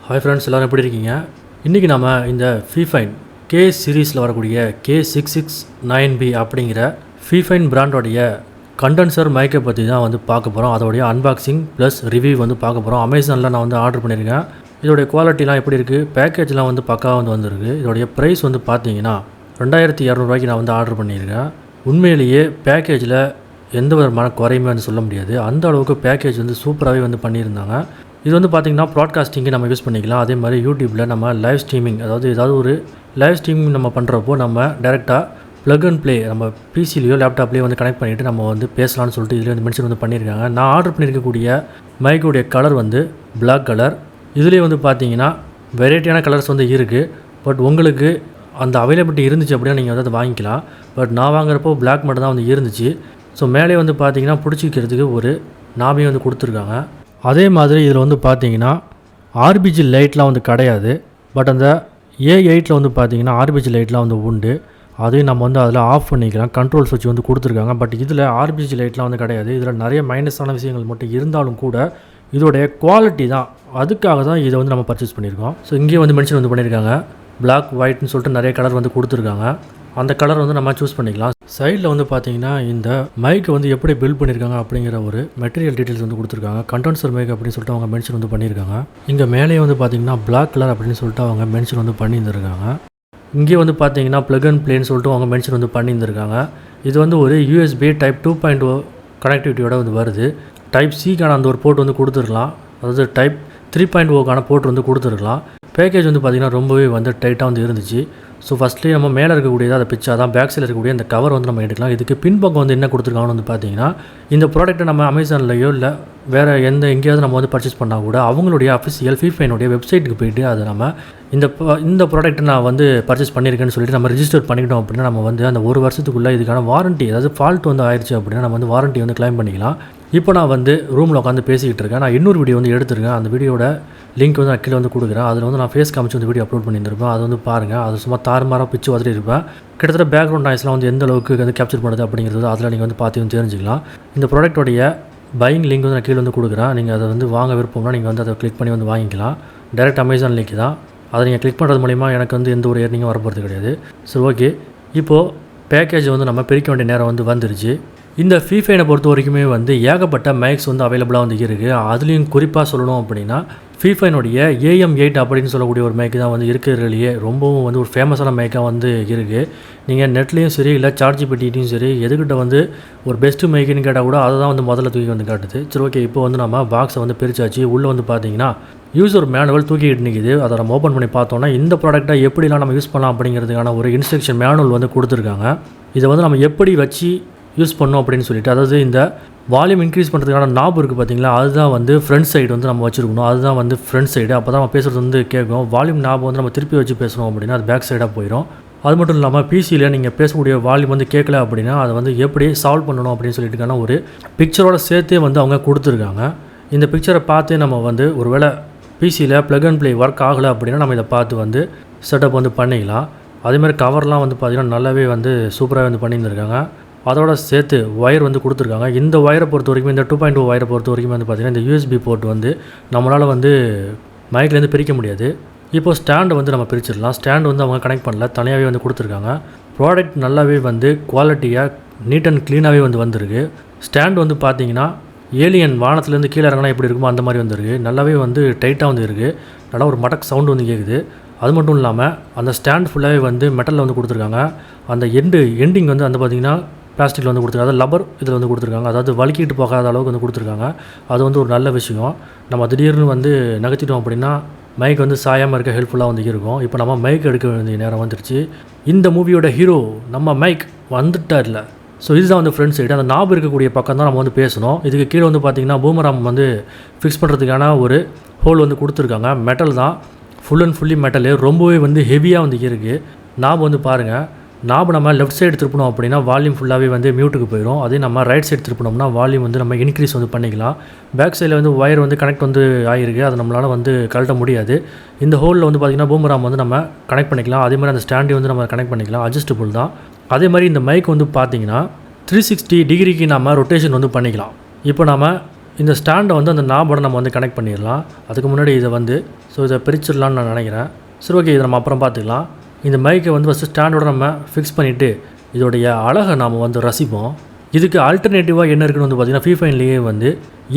Hi friends, எல்லோரும் எப்படி இருக்கீங்க? இன்றைக்கி நம்ம இந்த ஃபீஃபைன் கே சீரீஸில் வரக்கூடிய K669B அப்படிங்கிற ஃபீஃபைன் பிராண்டோடைய கண்டென்சர் மைக்கை பற்றி தான் வந்து பார்க்க போகிறோம். அதோடைய அன்பாக்சிங் ப்ளஸ் ரிவ்யூ வந்து பார்க்க போகிறோம். அமேசானில் நான் வந்து ஆர்டர் பண்ணியிருக்கேன். இதோடைய குவாலிட்டிலாம் எப்படி இருக்குது, பேக்கேஜ்லாம் வந்து பக்காவாக வந்து வந்திருக்கு. இதோடைய ப்ரைஸ் வந்து பார்த்தீங்கன்னா 2200 நான் வந்து ஆர்டர் பண்ணியிருக்கேன். உண்மையிலேயே பேக்கேஜில் எந்த விதமான குறையுமே வந்து சொல்ல முடியாது. அந்த அளவுக்கு பேக்கேஜ் வந்து சூப்பராகவே வந்து பண்ணியிருந்தாங்க. இது வந்து பார்த்திங்கன்னா ப்ராட்காஸ்டிங்கு நம்ம யூஸ் பண்ணிக்கலாம். அதே மாதிரி யூடியூப்பில் நம்ம லைவ் ஸ்ட்ரீமிங், அதாவது ஏதாவது ஒரு லைவ் ஸ்ட்ரீமிங் நம்ம பண்ணுறப்போ நம்ம டேரெக்டாக ப்ளக் அண்ட் ப்ளே நம்ம பிசிலேயோ லேப்டாப்லேயோ வந்து கனெக்ட் பண்ணிவிட்டு நம்ம வந்து பேசலாம்னு சொல்லிட்டு இதில் வந்து மென்ஷன் வந்து பண்ணியிருக்காங்க. நான் ஆர்டர் பண்ணியிருக்கக்கூடிய மைக்குடைய கலர் வந்து பிளாக் கலர். இதுலேயே வந்து பார்த்தீங்கன்னா வெரைட்டியான கலர்ஸ் வந்து இருக்குது. பட் உங்களுக்கு அந்த அவைலபிலிட்டி இருந்துச்சு அப்படின்னா நீங்கள் வந்து அதை வாங்கிக்கலாம். பட் நான் வாங்குறப்போ பிளாக் மட்டும் தான் வந்து இருந்துச்சு. ஸோ மேலே வந்து பார்த்தீங்கன்னா பிடிச்சிக்கிறதுக்கு ஒரு நாபையும் வந்து கொடுத்துருக்காங்க. அதே மாதிரி இதில் வந்து பார்த்தீங்கன்னா ஆர்பிஜி லைட்லாம் வந்து கிடையாது. பட் அந்த A8 வந்து பார்த்தீங்கன்னா ஆர்பிஜி லைட்லாம் வந்து உண்டு. அதையும் நம்ம வந்து அதில் ஆஃப் பண்ணிக்கலாம். கண்ட்ரோல் சுவிட்ச் வந்து கொடுத்துருக்காங்க. பட் இதில் ஆர்பிஜி லைட்லாம் வந்து கிடையாது. இதில் நிறைய மைனஸான விஷயங்கள் மட்டும் இருந்தாலும் கூட இதோடைய குவாலிட்டி தான், அதுக்காக தான் இதை வந்து நம்ம பர்ச்சேஸ் பண்ணியிருக்கோம். ஸோ இங்கேயே வந்து மென்ஷன் வந்து பண்ணியிருக்காங்க. பிளாக் ஒயிட்னு சொல்லிட்டு நிறைய கலர் வந்து கொடுத்துருக்காங்க. அந்த கலர் வந்து நம்ம சூஸ் பண்ணிக்கலாம். சைடில் வந்து பார்த்தீங்கன்னா இந்த மைக்கை வந்து எப்படி பில்ட் பண்ணியிருக்காங்க அப்படிங்கிற ஒரு மெட்டீரியல் டீட்டெயில்ஸ் வந்து கொடுத்துருக்காங்க. கண்டென்சர் மைக் அப்படின்னு சொல்லிட்டு அவங்க மென்ஷன் வந்து பண்ணியிருக்காங்க. இங்கே மேலேயே வந்து பார்த்தீங்கன்னா பிளாக் கலர் அப்படின்னு சொல்லிட்டு அவங்க மென்ஷன் வந்து பண்ணியிருந்திருக்காங்க. இங்கே வந்து பார்த்தீங்கன்னா ப்ளக் அண்ட் ப்ளேன்னு சொல்லிட்டு அவங்க மென்ஷன் வந்து பண்ணியிருந்திருக்காங்க. இது வந்து ஒரு USB டைப் 2.0 கனெக்டிவிட்டியோட வந்து வருது. டைப் சிக்கான அந்த ஒரு போர்ட் வந்து கொடுத்துருக்கலாம். அதாவது டைப் 3.0க்கான போர்ட் வந்து கொடுத்துருக்கலாம். பேக்கேஜ் வந்து பார்த்திங்கன்னா ரொம்பவே வந்து டைட்டாக வந்து இருந்துச்சு. ஸோ ஃபஸ்ட்லேயே நம்ம மேலே இருக்கக்கூடியது அதை பிச்சா தான், பேக் சைடில் இருக்கக்கூடிய இந்த கவர் வந்து நம்ம எடுக்கலாம். இதுக்கு பின்பக்கம் வந்து என்ன கொடுத்துருக்காங்கன்னு வந்து பார்த்தீங்கன்னா, இந்த ப்ராடக்ட்டை நம்ம அமேசான்லையோ இல்லை வேறு எங்கேயாவது நம்ம வந்து பர்ச்சேஸ் பண்ணால் கூட அவங்களுடைய அஃபிஷியல் ஃபீஃபைனுடைய வெப்சைட்டுக்கு போய்ட்டு அதை நம்ம இந்த ப்ராடக்ட்டை நான் வந்து பர்ச்சேஸ் பண்ணியிருக்கேன்னு சொல்லிட்டு நம்ம ரிஜிஸ்டர் பண்ணிக்கிட்டோம் அப்படின்னா நம்ம வந்து அந்த ஒரு வருஷத்துக்குள்ளே இதுக்கான வாரண்ட்டி, அதாவது ஃபால்ட் வந்து ஆயிடுச்சு அப்படின்னா நம்ம வந்து வாரண்ட்டி வந்து கிளைம் பண்ணிக்கலாம். இப்போ நான் வந்து ரூமில் உட்காந்து பேசிக்கிட்டு இருக்கேன். நான் இன்னொரு வீடியோ வந்து எடுத்துருக்கேன். அந்த வீடியோட லிங்க் வந்து நான் கீழே வந்து கொடுக்குறேன். அதில் வந்து நான் ஃபேஸ் காமிச்சு வந்து வீடியோ அப்லோட் பண்ணியிருந்திருப்பேன். அது வந்து பாருங்கள். அது சும்மா தாறுமாறாக பிச்சு வதறி இருப்பேன். கிட்டத்தட்ட பேக்ரவுண்ட் நாய்ஸ்லாம் வந்து எந்த அளவுக்கு வந்து கேப்சர் பண்ணுது அப்படிங்கிறது அதில் நீங்கள் வந்து பார்த்து வந்து தெரிஞ்சுக்கலாம். இந்த ப்ராடக்ட்டோடைய பையிங் லிங்க் வந்து நான் கீழே வந்து கொடுக்குறேன். நீங்கள் அதை வந்து வாங்க விருப்பம்னா நீங்கள் வந்து அதை கிளிக் பண்ணி வந்து வாங்கிக்கலாம். டேரெக்ட் அமேசான் லிங்க் தான். அதை நீங்கள் கிளிக் பண்ணுறது மூலிமா எனக்கு வந்து எந்த ஒரு ஏர்னிங்கும் வரப்போகிறது கிடையாது. சரி, ஓகே. இப்போது பேக்கேஜ் வந்து நம்ம பிரிக்க வேண்டிய நேரம் வந்து வந்துருச்சு. இந்த ஃபீஃபைனை பொறுத்த வரைக்குமே வந்து ஏகப்பட்ட மைக்ஸ் வந்து அவைலபிளாக வந்து இருக்குது. அதுலேயும் குறிப்பாக சொல்லணும் அப்படின்னா ஃபீஃபைனுடைய AM8 அப்படின்னு சொல்லக்கூடிய ஒரு மைக்கு தான் வந்து இருக்கிறதுலையே ரொம்பவும் வந்து ஒரு ஃபேமஸான மைக்காக வந்து இருக்குது. நீங்கள் நெட்லேயும் சரி இல்லை சார்ஜிபிட்டியும் சரி எதுக்கிட்ட வந்து ஒரு பெஸ்ட்டு மைக்குன்னு கேட்டால் கூட அதை தான் வந்து முதல்ல தூக்கி வந்து காட்டுது. சரி, ஓகே. இப்போ வந்து நம்ம பாக்ஸை வந்து பிரிச்சாச்சு. உள்ளே வந்து பார்த்தீங்கன்னா யூசர் மேனுவல் தூக்கிட்டு நிற்கிது. அதை நம்ம ஓப்பன் பண்ணி பார்த்தோன்னா இந்த ப்ராடக்ட்டை எப்படிலாம் நம்ம யூஸ் பண்ணலாம் அப்படிங்கிறதுக்கான ஒரு இன்ஸ்ட்ரக்ஷன் மேனுவல் வந்து கொடுத்துருக்காங்க. இதை வந்து நம்ம எப்படி வச்சு யூஸ் பண்ணோம் அப்படின்னு சொல்லிட்டு, அதாவது இந்த வால்யூம் இன்க்ரீஸ் பண்ணுறதுக்கான நாப் இருக்குது பார்த்தீங்களா, அதுதான் வந்து ஃப்ரண்ட் சைடு வந்து நம்ம வச்சுருக்கணும். அதுதான் வந்து ஃப்ரண்ட் சைடு. அப்போ தான் நம்ம பேசுகிறது வந்து கேட்கும். வால்யூம் நாப் வந்து நம்ம திருப்பி வச்சு பேசணும் அப்படின்னா அது பேக் சைடாக போயிடும். அது மட்டும் இல்லாமல் பிசியில் நீங்கள் பேசக்கூடிய வால்யூம் வந்து கேட்கல அப்படின்னா அதை வந்து எப்படி சால்வ் பண்ணணும் அப்படின்னு சொல்லிட்டுக்கான ஒரு பிக்சரோட சேர்த்தே வந்து அவங்க கொடுத்துருக்காங்க. இந்த பிக்சரை பார்த்து நம்ம வந்து ஒரு வேளை பிசியில் ப்ளக் அண்ட் ப்ளே ஒர்க் ஆகலை அப்படின்னா நம்ம இதை பார்த்து வந்து செட்டப் வந்து பண்ணிக்கலாம். அதேமாதிரி கவர்லாம் வந்து பார்த்திங்கன்னா நல்லாவே வந்து சூப்பராக வந்து பண்ணியிருந்திருக்காங்க. அதோட சேர்த்து ஒயர் வந்து கொடுத்துருக்காங்க. இந்த ஒயரை பொறுத்த வரைக்கும், இந்த 2.0 ஒயரை பொறுத்த வரைக்கும் வந்து பார்த்திங்கன்னா இந்த USB போர்ட் வந்து நம்மளால் வந்து மைக்லேருந்து பிரிக்க முடியாது. இப்போது ஸ்டாண்டை வந்து நம்ம பிரிச்சிடலாம். ஸ்டாண்டு வந்து அவங்க கனெக்ட் பண்ணல, தனியாகவே வந்து கொடுத்துருக்காங்க. ப்ராடக்ட் நல்லாவே வந்து குவாலிட்டியாக நீட் அண்ட் க்ளீனாகவே வந்து வந்திருக்கு. ஸ்டாண்ட் வந்து பார்த்திங்கன்னா ஏலியன் வானத்துலேருந்து கீழே இறங்கினா எப்படி இருக்குமோ அந்த மாதிரி வந்துருக்கு. நல்லாவே வந்து டைட்டாக வந்து இருக்குது. நல்லா ஒரு மடக் சவுண்டு வந்து கேட்குது. அது மட்டும் இல்லாமல் அந்த ஸ்டாண்ட் ஃபுல்லாகவே வந்து மெட்டலில் வந்து கொடுத்துருக்காங்க. அந்த எண்டிங் வந்து அந்த பார்த்திங்கன்னா பிளாஸ்டிக்கில் வந்து கொடுத்துருக்காங்க. அதாவது லப்பர் இதில் வந்து கொடுத்துருக்காங்க. அதாவது வலிக்கிட்டு போகாத அளவுக்கு வந்து கொடுத்துருக்காங்க. அது வந்து ஒரு நல்ல விஷயம். நம்ம திடீர்னு வந்து நகர்த்திட்டோம் அப்படின்னா மைக் வந்து சாயாமல் இருக்க ஹெல்ப்ஃபுல்லாக வந்து இருக்கும். இப்போ நம்ம மைக் எடுக்க வேண்டிய நேரம் வந்துருச்சு. இந்த மூவியோட ஹீரோ நம்ம மைக் வந்துட்டார்ல. ஸோ இதுதான் வந்து ஃப்ரண்ட் சைடு. அந்த நாப் இருக்கக்கூடிய பக்கம் தான் நம்ம வந்து பேசணும். இதுக்கு கீழே வந்து பார்த்திங்கன்னா பூமராம் வந்து ஃபிக்ஸ் பண்ணுறதுக்கான ஒரு ஹோல் வந்து கொடுத்துருக்காங்க. மெட்டல் தான், ஃபுல் அண்ட் ஃபுல்லி மெட்டலு. ரொம்பவே வந்து ஹெவியாக வந்து இருக்குது. நாப் வந்து பாருங்கள். நாப் நம்ம லெஃப்ட் சைடு திருப்பணும் அப்படின்னா வால்யூம் ஃபுல்லாகவே வந்து மியூட்டுக்கு போயிடும். அதே நம்ம ரைட் சைடு திருப்பினோம்னா வால்யூம் வந்து நம்ம இன்க்ரீஸ் வந்து பண்ணிக்கலாம். பேக் சைடில் வந்து ஒயர் வந்து கனெக்ட் வந்து ஆகிருக்கு. அதை நம்மளால் வந்து கழட்ட முடியாது. இந்த ஹோலில் வந்து பார்த்திங்கன்னா பூமராம் வந்து நம்ம கனெக்ட் பண்ணிக்கலாம். அதே மாதிரி அந்த ஸ்டாண்டி வந்து நம்ம கனெக்ட் பண்ணிக்கலாம். அட்ஜஸ்டபுள் தான். அதே மாதிரி இந்த மைக் வந்து பார்த்திங்கன்னா 360 டிகிரிக்கு நம்ம ரொட்டேஷன் வந்து பண்ணிக்கலாம். இப்போ நம்ம இந்த ஸ்டாண்டை வந்து அந்த நாபோட நம்ம வந்து கனெக்ட் பண்ணிடலாம். அதுக்கு முன்னாடி இதை வந்து இதை பிரிச்சிடலான்னு நான் நினைக்கிறேன். சரி, ஓகே, இதை நம்ம அப்புறம் பார்த்துக்கலாம். இந்த மைக்கை வந்து ஃபஸ்ட்டு ஸ்டாண்டோட நம்ம ஃபிக்ஸ் பண்ணிவிட்டு இதோடைய அழகை நாம் வந்து ரசிப்போம். இதுக்கு ஆல்டர்னேட்டிவாக என்ன இருக்குன்னு வந்து பார்த்திங்கன்னா ஃபீஃபைன்லேயே வந்து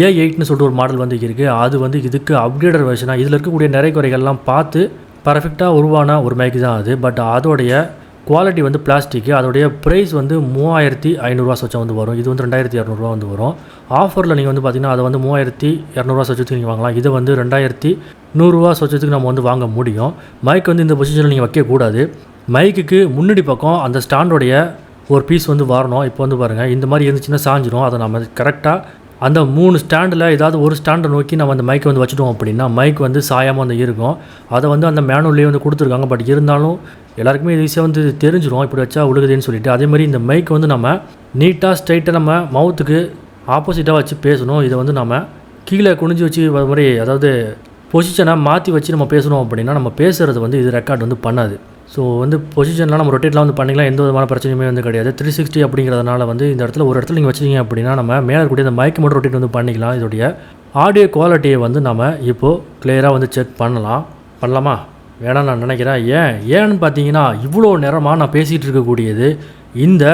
A8ன்னு சொல்லிட்டு ஒரு மாடல் வந்து இருக்குது. அது வந்து இதுக்கு அப்கிரேடட் வெர்ஷனாக இதில் இருக்கக்கூடிய நிறைய குறைகள்லாம் பார்த்து பர்ஃபெக்டாக உருவான ஒரு மைக்கு தான் அது. பட் அதோடைய குவாலிட்டி வந்து பிளாஸ்டிக்கு. அதோடைய ப்ரைஸ் வந்து 3500 சொச்சம் வந்து வரும். இது வந்து 2200 வந்து வரும். ஆஃபரில் நீங்கள் வந்து பார்த்திங்கன்னா அதை வந்து 3200 சொச்சத்துக்கு நீங்கள் வாங்கலாம். இதை வந்து 2100 சொச்சத்துக்கு நம்ம வந்து வாங்க முடியும். மைக் வந்து இந்த பொசிஷனில் நீங்கள் வைக்கக்கூடாது. மைக்குக்கு முன்னாடி பக்கம் அந்த ஸ்டாண்டோடைய ஒரு பீஸ் வந்து வரணும். இப்போ வந்து பாருங்கள், இந்த மாதிரி இருந்துச்சுன்னா சாஞ்சிரும். அதை நம்ம கரெக்டாக அந்த 3 ஸ்டாண்டில் ஏதாவது ஒரு ஸ்டாண்டை நோக்கி நம்ம அந்த மைக்கை வந்து வச்சுட்டோம் அப்படின்னா மைக் வந்து சாயாமல் வந்து இருக்கும். அதை வந்து அந்த மேனுவல்லே வந்து கொடுத்துருக்காங்க. பட் இருந்தாலும் எல்லாருக்குமே இது ஈஸியாக வந்து தெரிஞ்சிடும் இப்படி வச்சா உழுகுதுன்னு சொல்லிட்டு. அதேமாதிரி இந்த மைக் வந்து நம்ம நீட்டாக ஸ்ட்ரைட்டாக நம்ம மவுத்துக்கு ஆப்போசிட்டாக வச்சு பேசணும். இதை வந்து நம்ம கீழே குனிஞ்சு வச்சு மாதிரி அதாவது பொசிஷனை மாற்றி வச்சு நம்ம பேசணும் அப்படின்னா நம்ம பேசுகிறது வந்து இது ரெக்கார்ட் வந்து பண்ணாது. ஸோ வந்து பொசிஷன்லாம் நம்ம ரொட்டேட்லாம் வந்து பண்ணிக்கலாம். எந்த விதமான பிரச்சனையுமே வந்து கிடையாது. 360 அப்படிங்கிறதுனால வந்து இந்த இடத்துல ஒரு இடத்துல நீங்கள் வச்சிங்க அப்படின்னா நம்ம மேலே இருக்கக்கூடிய இந்த மைக் மட்டும் ரொட்டேட் வந்து பண்ணிக்கலாம். இதோடைய ஆடியோ குவாலிட்டியை வந்து நம்ம இப்போது கிளியராக வந்து செக் பண்ணலாமா வேணாம் நான் நினைக்கிறேன். ஏன்னு பார்த்தீங்கன்னா இவ்வளோ நேரமாக நான் பேசிகிட்டு இருக்கக்கூடியது இந்த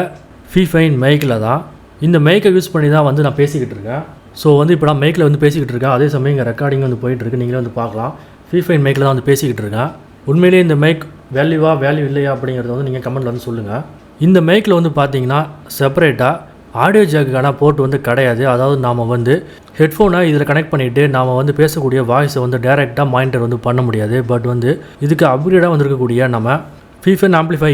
ஃபீஃபைன் மைக்கில் தான். இந்த மைக்கை யூஸ் பண்ணி தான் வந்து நான் பேசிக்கிட்டு இருக்கேன். ஸோ வந்து இப்போ நான் மைக்கில் வந்து பேசிக்கிட்டு இருக்கேன். அதே சமயம் இங்கே ரெக்கார்டிங் வந்து போயிட்டுருக்கு. நீங்களே வந்து பார்க்கலாம். ஃபீஃபைன் மைக்கில் தான் வந்து பேசிக்கிட்டு இருக்கேன். உண்மையிலேயே இந்த மைக் வேல்யூ இல்லையா அப்படிங்கிறத வந்து நீங்கள் கமெண்ட்டில் வந்து சொல்லுங்கள். இந்த மைக்கில் வந்து பார்த்தீங்கன்னா செப்பரேட்டாக ஆடியோ ஜாக்குக்கான போர்ட் வந்து கிடையாது. அதாவது நாம் வந்து ஹெட்ஃபோனை இதில் கனெக்ட் பண்ணிவிட்டு நாம் வந்து பேசக்கூடிய வாய்ஸை வந்து டைரெக்டாக மானிட்டர் வந்து பண்ண முடியாது. பட் வந்து இதுக்கு அப்கிரேடாக வந்திருக்கக்கூடிய நம்ம ஃபீஃபைன் ஆம்ப்ளிஃபை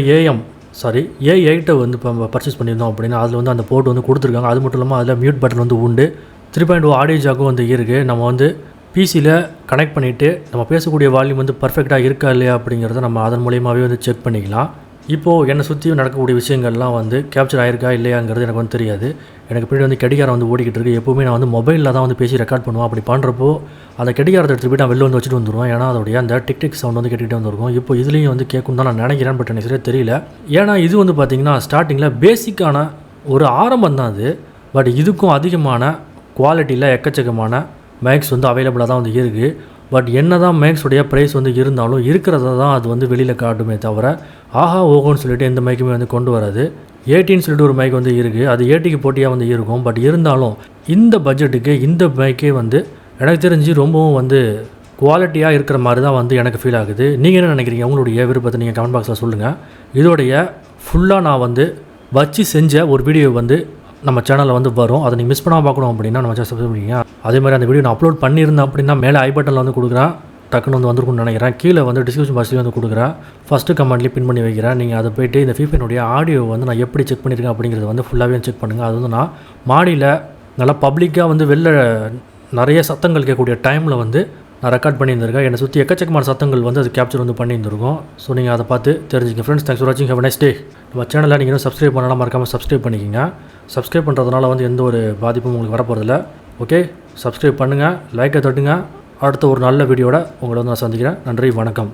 A8 வந்து இப்போ பர்ச்சேஸ் பண்ணியிருந்தோம் அப்படின்னா அதில் வந்து அந்த போர்ட் வந்து கொடுத்துருக்காங்க. அது மட்டும் இல்லாமல் அதில் மியூட் பட்டன் வந்து உண்டு. 3.0 ஆடியோ ஜாக்கும் வந்து இருக்குது. நம்ம வந்து பிசியில் கனெக்ட் பண்ணிவிட்டு நம்ம பேசக்கூடிய வால்யூம் வந்து பர்ஃபெக்டாக இருக்கா இல்லையா அப்படிங்கிறத நம்ம அதன் மூலியமாகவே வந்து செக் பண்ணிக்கலாம். இப்போது என்னை சுற்றி நடக்கக்கூடிய விஷயங்கள்லாம் வந்து கேப்சர் ஆகிருக்கா இல்லையாங்கிறது எனக்கு வந்து தெரியாது. எனக்கு பின்னாடி வந்து கடிகாரம் வந்து ஓடிக்கிட்டு இருக்குது. எப்போவுமே நான் வந்து மொபைலில் தான் வந்து பேசி ரெக்கார்ட் பண்ணுவேன். அப்படி பண்ணுறப்போ அந்த கடிகாரத்தை எடுத்துகிட்டு போய் நான் வெளில வந்து வச்சுட்டு வந்துடுவேன். ஏன்னா அதோடைய அந்த டிக் சவுண்ட் வந்து கேட்டுகிட்டே வந்துருக்கும். இப்போ இதுலேயும் வந்து கேட்கும் தான் நான் நினைக்கிறேன். பட் எனக்கு சரியாக தெரியல. ஏன்னா இது வந்து பார்த்திங்கன்னா ஸ்டார்டிங்கில் பேசிக்கான ஒரு ஆரம்பம் தான் அது. பட் இதுக்கும் அதிகமான குவாலிட்டியில் எக்கச்சக்கமான மைக்ஸ் வந்து அவைலபிளாக தான் வந்து இருக்குது. பட் என்ன தான் மைக்ஸுடைய ப்ரைஸ் வந்து இருந்தாலும் இருக்கிறத தான் அது வந்து வெளியில் காட்டுமே தவிர ஆஹா ஓகோன்னு சொல்லிட்டு எந்த மைக்குமே வந்து கொண்டு வராது. 80ன்னு சொல்லிட்டு ஒரு மைக் வந்து இருக்குது. அது 80க்கு போட்டியாக வந்து இருக்கும். பட் இருந்தாலும் இந்த பட்ஜெட்டுக்கு இந்த மைக்கே வந்து எனக்கு தெரிஞ்சு ரொம்பவும் வந்து குவாலிட்டியாக இருக்கிற மாதிரி தான் வந்து எனக்கு ஃபீல் ஆகுது. நீங்கள் என்ன நினைக்கிறீங்க? உங்களுடைய விருப்பத்தை நீங்கள் கமெண்ட் பாக்ஸில் சொல்லுங்கள். இதோடைய ஃபுல்லாக நான் வந்து வச்சு செஞ்ச ஒரு வீடியோ வந்து நம்ம சேனலில் வந்து வரும். அதை நீங்கள் மிஸ் பண்ணாமல் பார்க்கணும் அப்படின்னா நம்ம சேனல் சப்ஸ்கிரைப் பண்ணிங்க. அதே மாதிரி அந்த வீடியோ நான் அப்லோட் பண்ணியிருந்தேன் அப்படின்னா மேலே ஐ பட்டனில் வந்து கொடுக்குறேன். டக்குன்னு வந்து வந்துருக்குன்னு நினைக்கிறேன். கீழே வந்து டிஸ்கிரிப்ஷன் பாக்ஸ்லேயும் வந்து கொடுக்குறேன். ஃபஸ்ட்டு கமெண்ட்லேயே பின் பண்ணி வைக்கிறேன். நீங்கள் அதை போய்ட்டு இந்த ஃபீஃபைனுடைய ஆடியோ வந்து நான் எப்படி செக் பண்ணியிருக்கேன் அப்படிங்கிறத வந்து ஃபுல்லாகவே செக் பண்ணுங்கள். அது வந்து நான் மாடியில் நல்லா பப்ளிக்காக வந்து வெளில நிறைய சத்தங்கள் கேட்கக்கூடிய டைமில் வந்து நான் ரெக்கார்ட் பண்ணியிருந்திருக்கேன். என்னை சுற்றி எக்கச்சக்கமான சத்தங்கள் வந்து அது கேப்சர் வந்து பண்ணியிருந்திருக்கும். ஸோ நீங்கள் அதை பார்த்து தெரிஞ்சுங்க. ஃப்ரெண்ட்ஸ், தேங்க்ஸ் ஃபார் வாட்சிங். Have a nice day. நம்ம சேனலில் நீங்கள் இன்னும் சப்ஸ்கிரைப் பண்ணலாம், மறக்காமல் சப்ஸ்கிரைப் பண்ணிக்கோங்க. சப்ஸ்கிரைப் பண்ணுறதுனால வந்து எந்த ஒரு பாதிப்பும் உங்களுக்கு வரப்போகிறதில்ல. ஓகே, சப்ஸ்கிரைப் பண்ணுங்கள், லைக்கை தட்டுங்க. அடுத்த ஒரு நல்ல வீடியோட உங்களை வந்து நான் சந்திக்கிறேன். நன்றி, வணக்கம்.